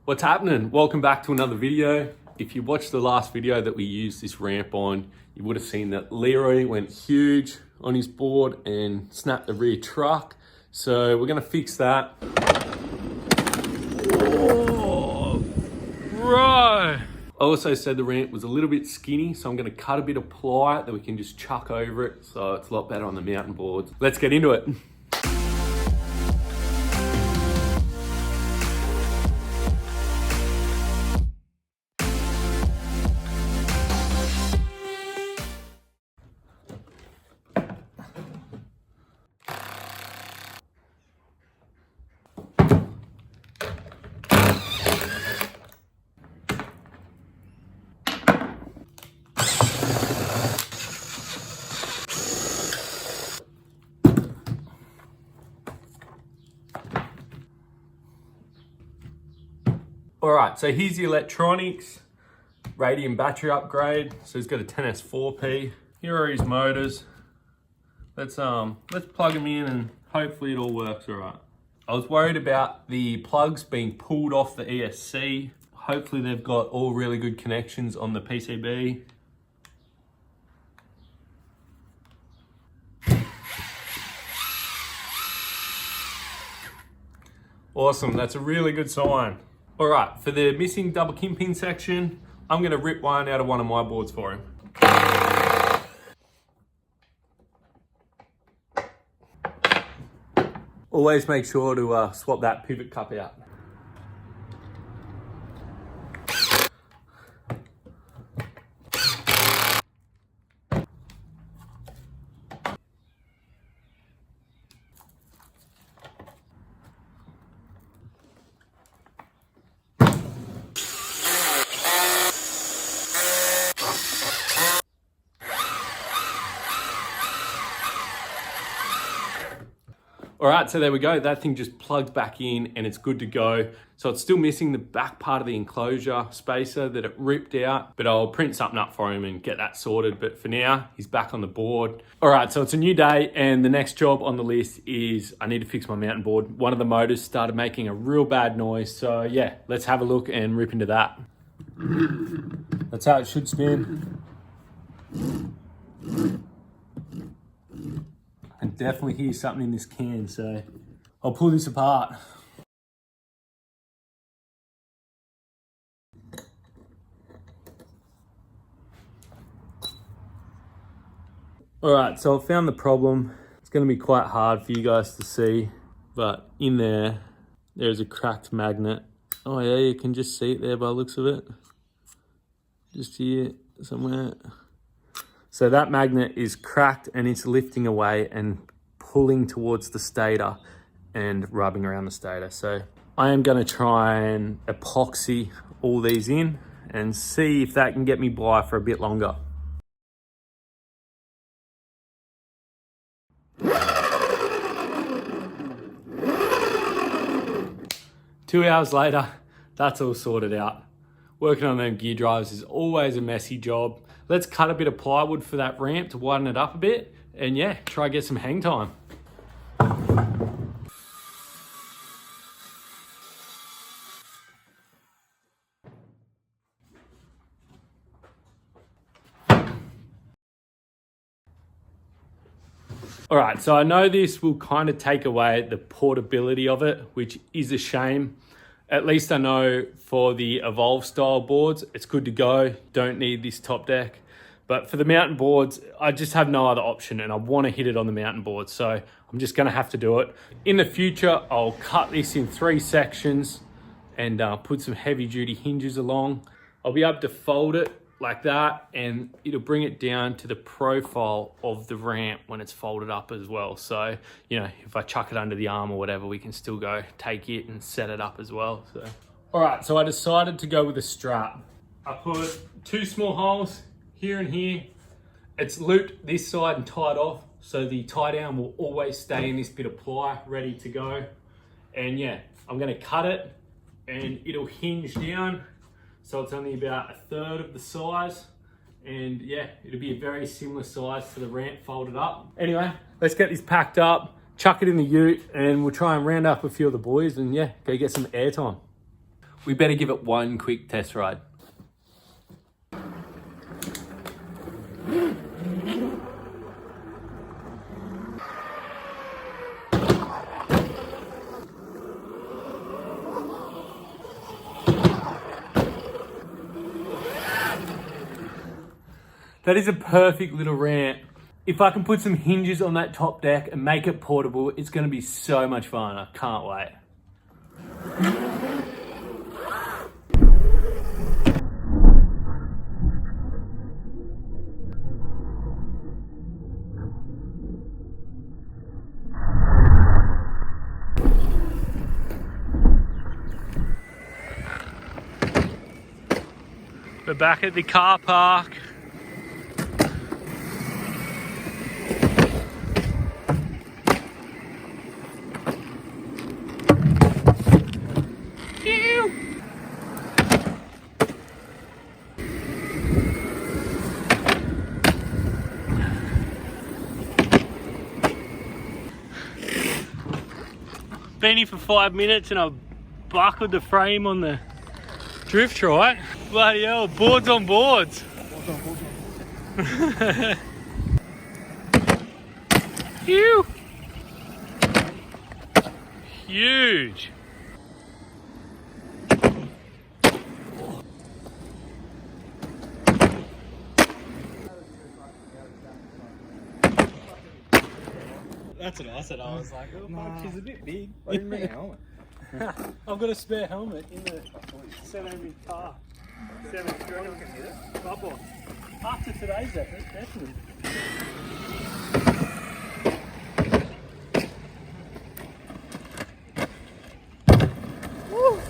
What's happening? Welcome back to another video. If you watched the last video that we used this ramp on, you would have seen that Leroy went huge on his board and snapped the rear truck. So we're gonna fix that. Oh, bro. I also said the ramp was a little bit skinny, so I'm gonna cut a bit of ply that we can just chuck over it, so it's a lot better on the mountain boards. Let's get into it. All right, so here's the electronics, radium battery upgrade. So he's got a 10S4P. Here are his motors. Let's plug them in and hopefully it all works all right. I was worried about the plugs being pulled off the ESC. Hopefully they've got all really good connections on the PCB. Awesome, that's a really good sign. All right, for the missing double kingpin section, I'm gonna rip one out of one of my boards for him. Always make sure to swap that pivot cup out. All right, so there we go. That thing just plugs back in and it's good to go. So it's still missing the back part of the enclosure spacer that it ripped out, but I'll print something up for him and get that sorted. But for now, he's back on the board. All right, so it's a new day and the next job on the list is I need to fix my mountain board. One of the motors started making a real bad noise. So yeah, let's have a look and rip into that. That's how it should spin. I can definitely hear something in this can, so I'll pull this apart. All right, so I found the problem. It's gonna be quite hard for you guys to see, but in there's a cracked magnet. Oh yeah, you can just see it there by the looks of it. Just here somewhere. So that magnet is cracked and it's lifting away and pulling towards the stator and rubbing around the stator. So I am gonna try and epoxy all these in and see if that can get me by for a bit longer. Two hours later, that's all sorted out. Working on them gear drives is always a messy job. Let's cut a bit of plywood for that ramp to widen it up a bit and yeah, try get some hang time. All right, so I know this will kind of take away the portability of it, which is a shame. At least I know for the Evolve style boards, it's good to go. Don't need this top deck. But for the mountain boards, I just have no other option and I want to hit it on the mountain board. So I'm just gonna have to do it. In the future, I'll cut this in 3 sections and put some heavy duty hinges along. I'll be able to fold it like that and it'll bring it down to the profile of the ramp when it's folded up as well. So, you know, if I chuck it under the arm or whatever, we can still go take it and set it up as well. So, all right, so I decided to go with a strap. I put 2 small holes here and here. It's looped this side and tied off. So the tie down will always stay in this bit of ply ready to go. And yeah, I'm gonna cut it and it'll hinge down. So it's only about 1/3 of the size. And yeah, it'll be a very similar size to the ramp folded up. Anyway, let's get this packed up, chuck it in the ute, and we'll try and round up a few of the boys and yeah, go get some airtime. We better give it one quick test ride. That is a perfect little ramp. If I can put some hinges on that top deck and make it portable, it's gonna be so much fun. I can't wait. We're back at the car park. Been here for 5 minutes and I've buckled the frame on the drift trike. Bloody hell, boards on boards. Phew. Huge. That's what I said. I was like, oh, fuck, she's a bit big. I didn't bring a helmet. I've got a spare helmet in the center of my car. 7 bubble. After today's effort, definitely. Woo.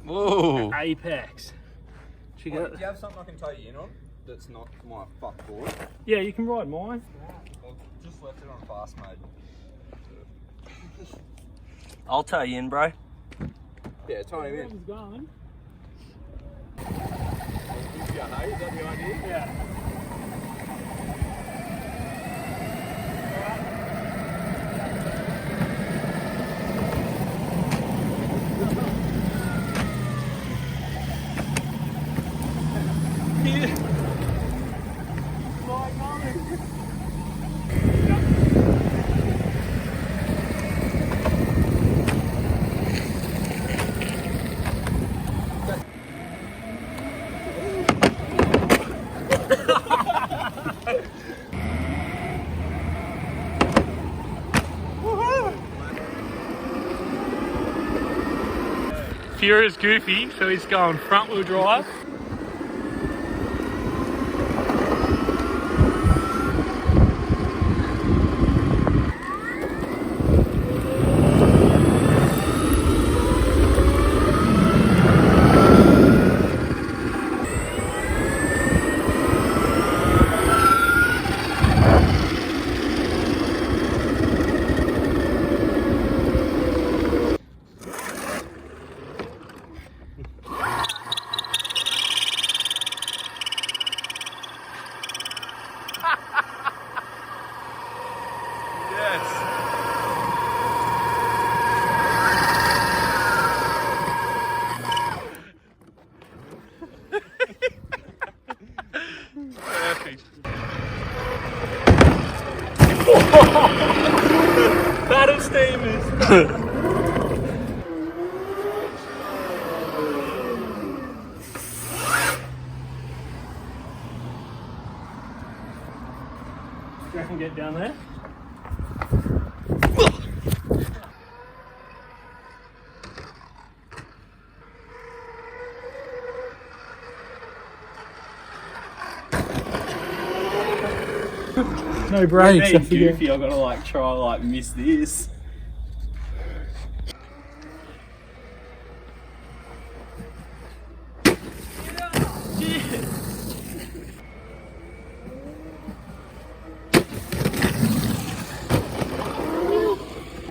Whoa. Apex. Do you have something I can tow you in on that's not my fuck board? Yeah, you can ride mine. I've just left it on fast mode. I'll tow you in, bro. Yeah, tow him in. Going. Yeah, no, is that the idea? Yeah. Furious Goofy, so he's going front wheel drive. I can get down there. No brakes. Being goofy, I've got to like try like miss this.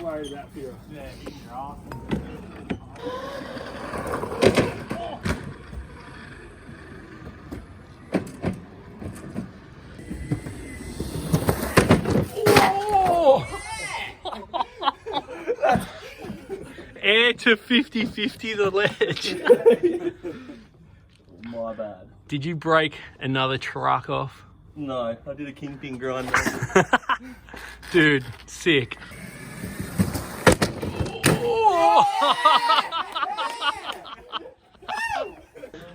Worry about fear. Yeah, air to 50-50 the ledge. My bad. Did you break another truck off? No, I did a kingpin grind. Dude, sick.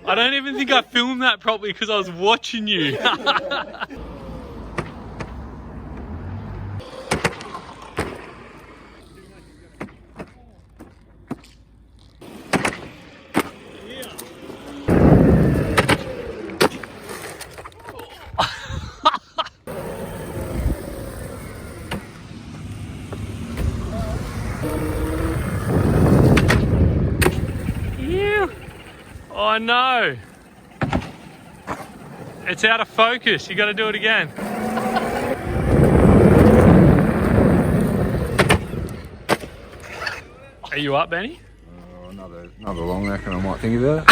I don't even think I filmed that properly because I was watching you. Oh no! It's out of focus, you gotta do it again. Are you up, Benny? Oh, another long reckon I might think about it.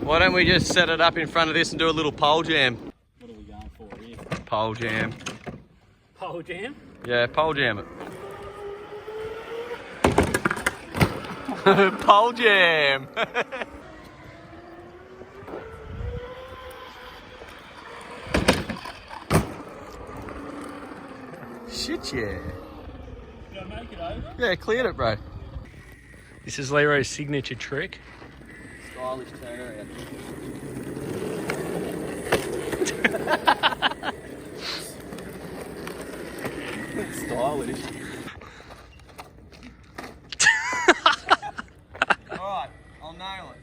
Why don't we just set it up in front of this and do a little pole jam? What are we going for here? Pole jam. Pole jam? Yeah, pole jam it. Pole jam. Shit, yeah. Did I make it over? Yeah, cleared it, bro. This is Leroy's signature trick. Stylish turnaround. Stylish. Alright, I'll nail it.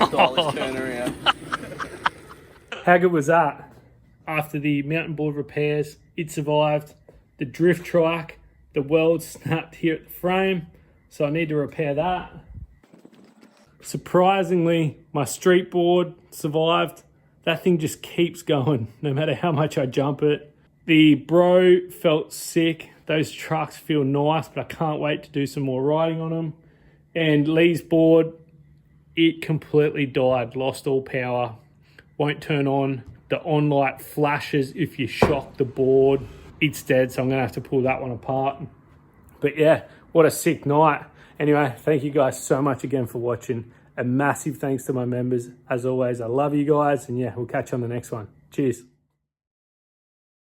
Stylish turnaround. How good was that? After the mountain board repairs, it survived. The drift track, the weld snapped here at the frame, so I need to repair that. Surprisingly, my street board survived. That thing just keeps going, no matter how much I jump it. The Bro felt sick. Those trucks feel nice, but I can't wait to do some more riding on them. And Lee's board, it completely died, lost all power, won't turn on. The on light flashes if you shock the board. It's dead, so I'm gonna have to pull that one apart. But yeah, what a sick night. Anyway, thank you guys so much again for watching. A massive thanks to my members. As always, I love you guys, and yeah, we'll catch you on the next one. Cheers.